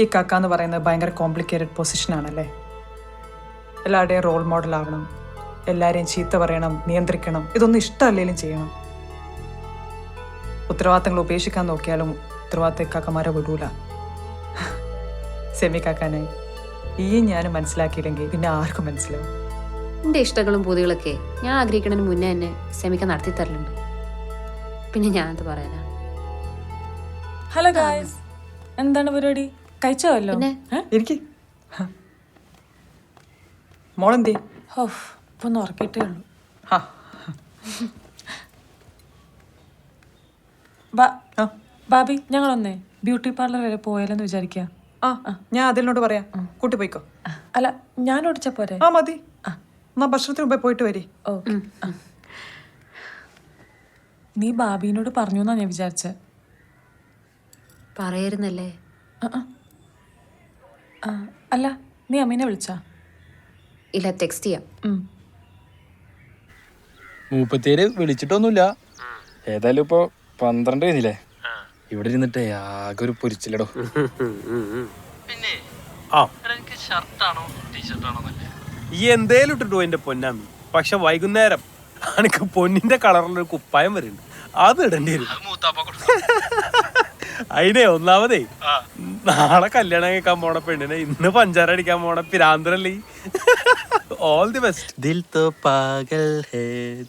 ഈ കാക്ക എന്ന് പറയുന്നത് ഭയങ്കര കോംപ്ലിക്കേറ്റഡ് പൊസിഷനാണല്ലേ. എല്ലാവരുടെയും റോൾ മോഡൽ ആവണം, എല്ലാവരെയും ചീത്ത പറയണം, നിയന്ത്രിക്കണം. ഇതൊന്നും ഇഷ്ടമല്ലെങ്കിലും ചെയ്യണം. ഉത്തരവാദിത്തങ്ങൾ ഉപേക്ഷിക്കാൻ നോക്കിയാലും ഉത്തരവാദിത്ത കാക്കമാരെ വിടൂല. സെമി കാക്കാനെ ഈ ഞാനും മനസ്സിലാക്കിയില്ലെങ്കിൽ പിന്നെ ആർക്കും മനസ്സിലാവും. എൻ്റെ ഇഷ്ടങ്ങളും പൂതികളൊക്കെ ഞാൻ ആഗ്രഹിക്കണതിന് മുന്നേ എന്നെ സെമിക്ക നടത്തി തരലുണ്ട്. പിന്നെ ഞാനത് പറയാനാ. ഹലോ ഗായ്സ്, എന്താണ് പരിപാടി? കഴിച്ചോല്ലോ? എനിക്ക് മോളെന്തേ? ഇപ്പൊ ഉറക്കിട്ടേ ഉള്ളൂ. ബാബി, ഞങ്ങളൊന്നേ ബ്യൂട്ടി പാർലർ വരെ പോയാലെന്ന് വിചാരിക്കുക. ഞാൻ അതിനോട് പറയാം, കൂട്ടി പോയിക്കോ. അല്ല, ഞാൻ ഓടിച്ച പോരെ? മതി. എന്നാ ഭക്ഷണത്തിന് മുമ്പേ പോയിട്ട് വരി. ഓക്കെ. നീ ബാബിനോട് പറഞ്ഞു എന്നാ ഞാൻ വിചാരിച്ചേ. പറയായിരുന്നല്ലേ? അല്ല, നീ അമ്മീനെ വിളിച്ചാ? ഇല്ല, ടെക്സ്റ്റ് ചെയ്യാം. മൂപ്പത്തേര് വിളിച്ചിട്ടൊന്നുമില്ല. ഏതായാലും ഇപ്പൊ 12 കഴിഞ്ഞില്ലേ? ഇവിടെ ഇരുന്നിട്ടേ ആകെ ഒരു പൊരിച്ചില്ലടോ. പിന്നെ ഷർട്ടാണോ ടീഷർട്ടാണോ ഈ എന്തേലും ഇട്ടിട്ടോ എന്റെ പൊന്നാമി. പക്ഷെ വൈകുന്നേരം എനിക്ക് പൊന്നിന്റെ കളറിലൊരു കുപ്പായം വരുന്നുണ്ട്, അത് ഇടേണ്ടി വരും. അതിനെ ഒന്നാമതേ നാളെ കല്യാണം കഴിക്കാൻ പോണ പെണ്ണിനെ ഇന്ന് പഞ്ചാര അടിക്കാൻ പോണ പിരാന്തരല്ലേ. All the best. ദിൽ തോ പാഗൽ ഹേ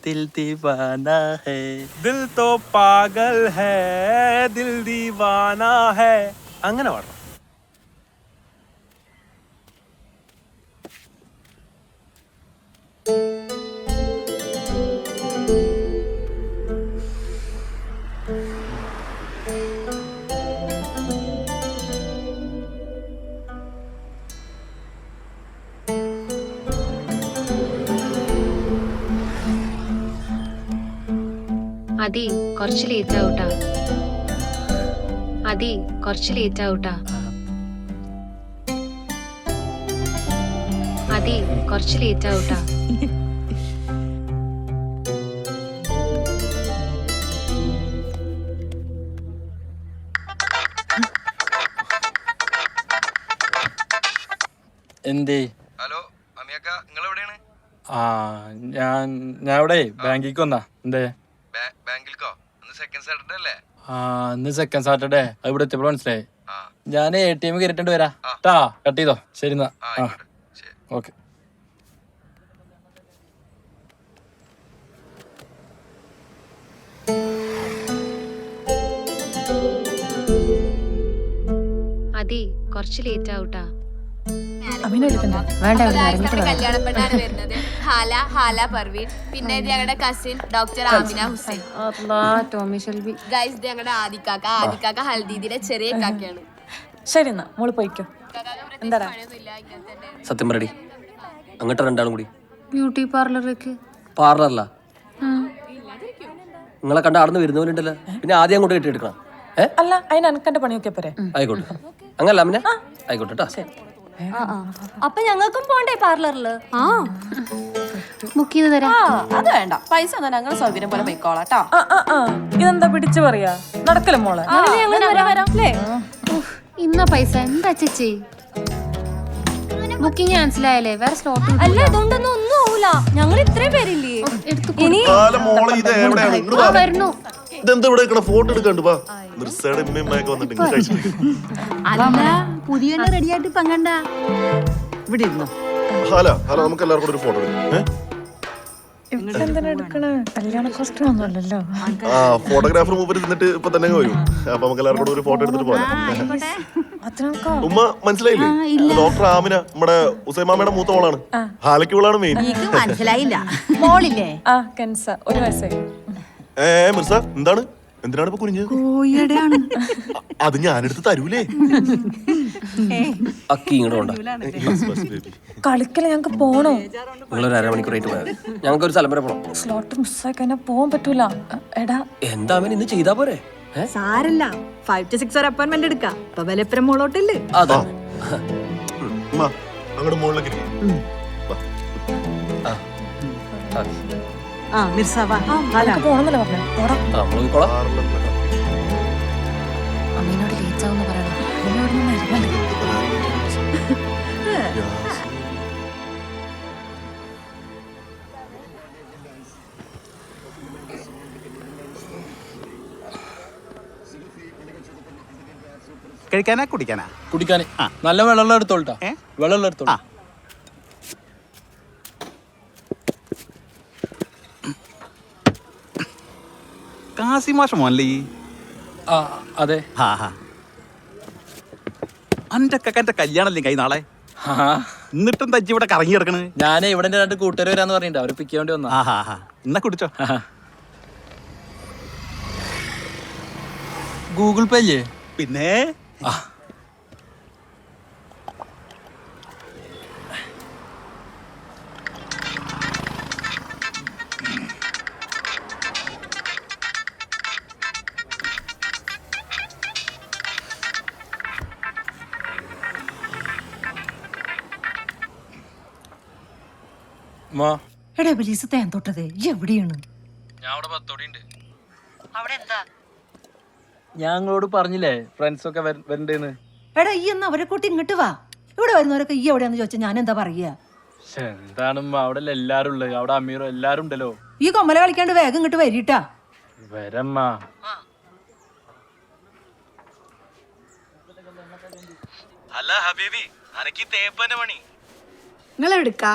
ദിൽ ദീവാനാ ഹേ. ദിൽ തോ പാഗൽ ഹേ ദിൽ ദീവാനാ ഹേ. അങ്ങനെ പാടണം. അതി കുറച്ച് ലേറ്റ് ആവൂട്ടാ. അതി കുറച്ച് ലേറ്റ് ആവൂട്ടാ. അതി കുറച്ച് ലേറ്റ് ആവൂട്ടാ. എന്തേ? ഹലോ അമിയക്ക, നിങ്ങൾ എവിടെയാണ്? ഞാൻ ഇവിടെ ബാങ്കിക്ക് വന്നാ. എന്തേ? ബാങ്കിൽക്കോ? ഇന്ന് സെക്കൻഡ് സാറ്റർഡേ അല്ലേ? ഇന്ന് സെക്കൻഡ് സാറ്റർഡേ. അത് ഇവിടെ എത്തിയപ്പോൾ മനസ്സിലായി. ഞാൻ ATM കയറിട്ടുണ്ട് വരാം ട്ടാ. കട്ട് ചെയ്തോ? ശരി എന്നാ. ഓക്കെ. അതി കുറച്ച് ലേറ്റ് ആവൂട്ടാ. കല്യാണപ്പെട്ടാണ് വരുന്നത്. ഹാല ഹാല പർവീൻ, പിന്നെ ഞങ്ങളുടെ cousin doctor Amina Hussain. Tommy Shelby. Guys, ഇത് ഞങ്ങളുടെ ആദിക്കാക്ക ഹൽദീദിന്റെ ചെറിയ കാക്കയാണ്. ശരി എന്നാ, മോള് പോയിക്കോ. എന്താ സത്യം പറയടി, അങ്ങോട്ട് രണ്ടാളും കൂടി ബ്യൂട്ടി പാർലറിലേക്ക്? പാർലറിലാ? നിങ്ങളെ കണ്ട ആടുന്ന് വരുന്നവരുണ്ടല്ലോ, പിന്നെ ആദ്യം അങ്ങോട്ട് കെട്ടിയെടുക്കണം. അല്ല, അതിന് അനക്കന്റെ പണിയൊക്കെ പോരെ? ആയിക്കോട്ടെ. അങ്ങനല്ല അമ്മ, ആയിക്കോട്ടെ ട്ടാ. അപ്പൊ ഞങ്ങൾക്കും പോണ്ടേ പാർലറില്? ബുക്ക് ചെയ്ത് തരാം. അത് വേണ്ട, പൈസ ഞങ്ങൾ സൗകര്യം പോലെ പോയിക്കോളാം. ഇതെന്താ പിടിച്ചു പറയാ? നടക്കല്ലേ മോളെ? ഇന്ന പൈസ എന്താ ചേച്ചി? ബുക്കിംഗ് ക്യാൻസൽ ആയല്ലേ? വേറെ സ്ലോട്ട് അല്ല, അതുകൊണ്ടൊന്നും ഒന്നും ആവൂല. ഞങ്ങൾ ഇത്രയും പേരില്ലേ? ഇനി വരുന്നു. ഫോട്ടോ എടുക്കണ്ട്. അല്ല, പുതിയ റെഡിയായിട്ട് പങ്കണ്ട. ഇവിടെ ഇരുന്നോ? ഹലോ ഹലോ, നമുക്ക് എല്ലാവർക്കും ഒരു ഫോട്ടോ എടുക്കാം. ഫോട്ടോഗ്രാഫർ മൂപ്പര് നിന്നിട്ട് ഇപ്പൊ തന്നെ വരും. അപ്പൊ നമുക്ക് എല്ലാവർക്കും ഒരു ഫോട്ടോ എടുത്തിട്ട് പോകാം. ഉമ്മ മനസ്സിലായില്ലേ? ഡോക്ടർ ആമിന, നമ്മുടെ ഉസൈമാമയുടെ മൂത്ത മോളാണ്. ഹാലയ്ക്കുള്ളാണ് മെയിൻ. മനസ്സിലായില്ല. മോളില്ലേ? ഒരു വയസ്സായി. മിർസ, എന്താണ്? എന്തിനാണ് ഇപ്പൊ കുനിഞ്ഞത്? അത് ഞാനെടുത്ത് തരൂലേ? അക്കി ഇങ്ങോട്ട് കളിക്കല. ഞങ്ങക്ക് പോണോ? നിങ്ങളൊരു അരമണിക്കൂറായിട്ട് പോയാൽ ഞങ്ങൾക്ക് ഒരു സ്ഥലം വരെ പോണം. സ്ലോട്ട് മിസ്സായി കഴിഞ്ഞാൽ പോവാൻ പറ്റൂല. എടാ, എന്താ അമ്മ ഇന്ന് ചെയ്താ പോരെ? സാരല്ല, 5 to 6 ഒരു അപ്പോയിന്റ്മെന്റ് എടുക്കാം. ഇപ്പൊ വിലപ്പുറം മോളോട്ടല്ലേ? അതാ അങ്ങോട്ട് മുകളിലേക്ക് പോണെന്നല്ലേ പറഞ്ഞു. അമ്മേനോട് ലേറ്റ് ആവുന്ന പറയണം. കഴിക്കാനാ കുടിക്കാനാ? കുടിക്കാന് നല്ല വെള്ളം എടുത്തോളട്ടാ. വെള്ളം എടുത്തോളൂ. കാസിമാഷ മോനല്ലേ ഈ? ആ അതെ. അന്റെ കക്കന്റെ കല്യാണല്ലേ കൈ നാളെ? എന്നിട്ടും തജ്ജി ഇവിടെ കറങ്ങി കിടക്കണ്. ഞാനേ ഇവിടെ 2 കൂട്ടുകാർ വരാന്ന് പറഞ്ഞിട്ട് അവര് പിക്ക് വേണ്ടി വന്നാ. എന്നാ കുടിച്ചോ. ഗൂഗിൾ പേ അല്ലേ? പിന്നെ എടാ ബലീസ് തേൻ തൊട്ടത് എവിടെയാണ്? ഞാൻ അവിടെ 10 ഉണ്ട്. ഞങ്ങളോട് പറഞ്ഞില്ലേ ഫ്രണ്ട്സ് ഒക്കെ വരണ്ടേന്ന്. എടാ ഈ എന്നാ അവരെ കൂട്ടി ഇങ്ങോട്ട് വാ. ഇവിടെ വരുന്നവരൊക്കെ ഈ എവിടെയാന്ന് ചോദിച്ചാൽ ഞാൻ എന്താ പറയാ? എന്താണ് അവിടെ എല്ലാരും ഉള്ളത്. അവിടെ അമീറും എല്ലാരും ഉണ്ടല്ലോ. ഈ കൊമ്മല കളിക്കാണ്ട് വേഗം ഇങ്ങോട്ട് വരിട്ടാ. വരമ്മ. അല്ല ഹബീബി, അനക്ക് തേപ്പന്റെ പണി. നിങ്ങൾ എവിടുക്കാ?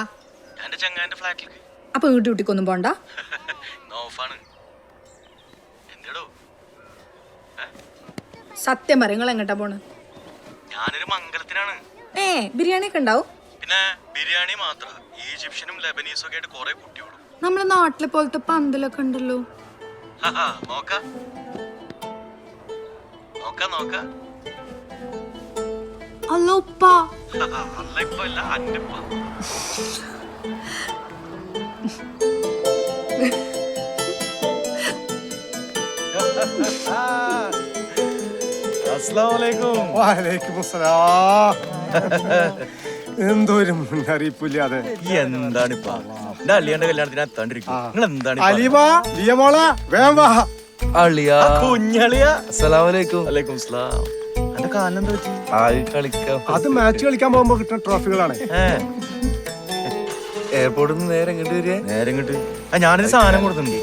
എന്റെ ചങ്ങാന്റെ ഫ്ലാറ്റിലേക്ക്. അപ്പൊ വീട്ടു കുട്ടിക്കൊന്നും പോണ്ട. ഓഫാണ്. എന്തേടോ? സത്യം പറയും, നിങ്ങൾ എങ്ങോട്ടാ പോണ്? ഞാനൊരു മംഗലത്തിനാണ്. ബിരിയാണി ഒക്കെ ഉണ്ടാവും? പിന്നെ ബിരിയാണി മാത്ര, ഈജിപ്ഷ്യനും ലെബനീസും ഒക്കെ ആയിട്ട് കുറെ കുട്ടിയോളും. നമ്മളെ നാട്ടിലെ പോലത്തെ പന്തലൊക്കെ ഉണ്ടല്ലോ. നോക്ക നോക്ക നോക്ക. അല്ല ഉപ്പ. അല്ല ഇപ്പ അല്ല, അന്റപ്പ. എന്തോരും മുന്നറിയിപ്പില്ലാതെ എന്താണിപ്പ എന്റെ അളിയന്റെ കല്യാണത്തിന് എത്താണ്ടിരിക്കും. നിങ്ങൾ എന്താണ് കുഞ്ഞളിയ? അലൈക്കും സ്ലാം. എന്റെ കാലെന്താ പറ്റി? കളിക്കാം. അത് മാച്ച് കളിക്കാൻ പോകുമ്പോ കിട്ടുന്ന ട്രോഫികളാണ്. എയർപോർട്ടിൽ നിന്ന് നേരെ ഇങ്ങോട്ട് വരിക. നേരെ ഇങ്ങോട്ട് ഞാനൊരു സാധനം കൊടുത്തിട്ടുണ്ട്.